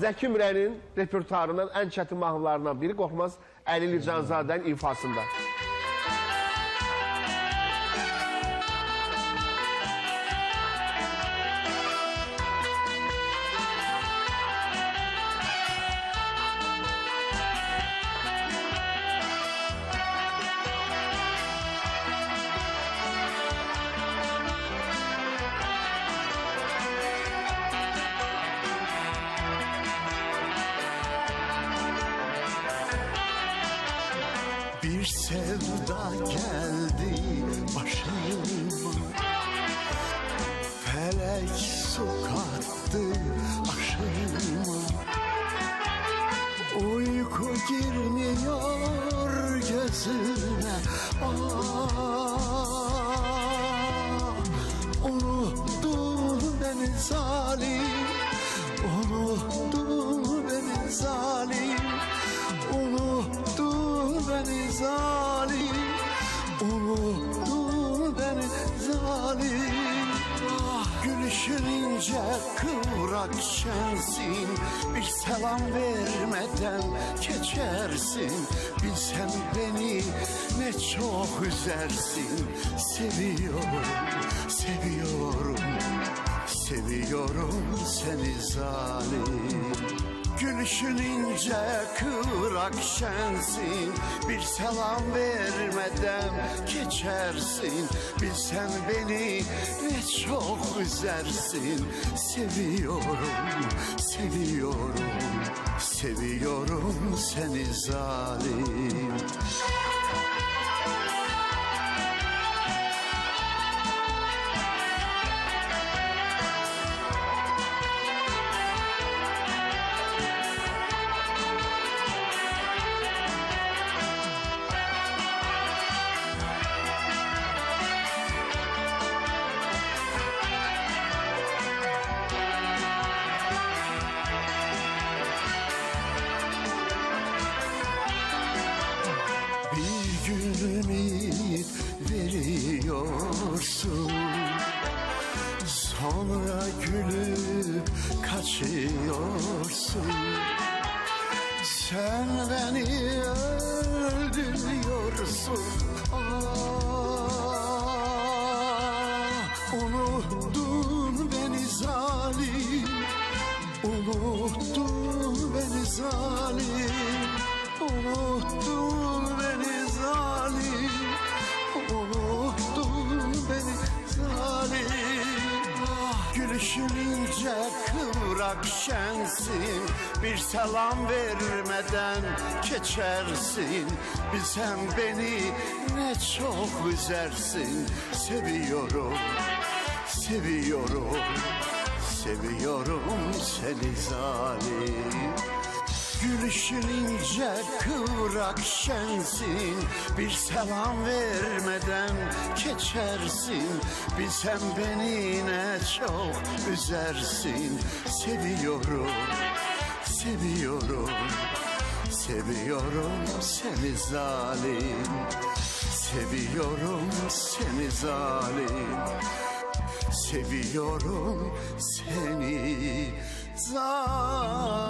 Zəki Müren'in repertuarından ən çətin mahnılarından biri Qorxmaz Əlili Canzadənin ifasında. Bir sevda geldi başıma, felek su kattı aşıma. Uyku girmiyor gözüme, unuttu beni zalim, unuttu beni zalim, unuttu beni zalim, unuttu beni zalim. Gülüşün ince kıvrak şensin, bir selam vermeden geçersin. Bilsen beni ne çok üzersin. Seviyorum, seviyorum, seviyorum seni zalim. Gülüşün ince kıvrak şensin, bir selam vermeden geçersin. Bilsen beni ne çok üzersin. Seviyorum, seviyorum, seviyorum seni zalim. Ümit veriyorsun, sonra gülüp kaçıyorsun. Sen beni öldürüyorsun. Unuttun beni zalim, unuttun beni zalim, unuttun beni zalim, unuttun beni zalim. Gülüşün ince kıvrak şensin, bir selam vermeden geçersin. Bilsen beni ne çok üzersin. Seviyorum, seviyorum, seviyorum seni zalim. Gülüşün ince kıvrak şensin, bir selam vermeden geçersin. Bilsen beni ne çok üzersin. Seviyorum, seviyorum, seviyorum seni zalim. Seviyorum seni zalim, seviyorum seni zalim.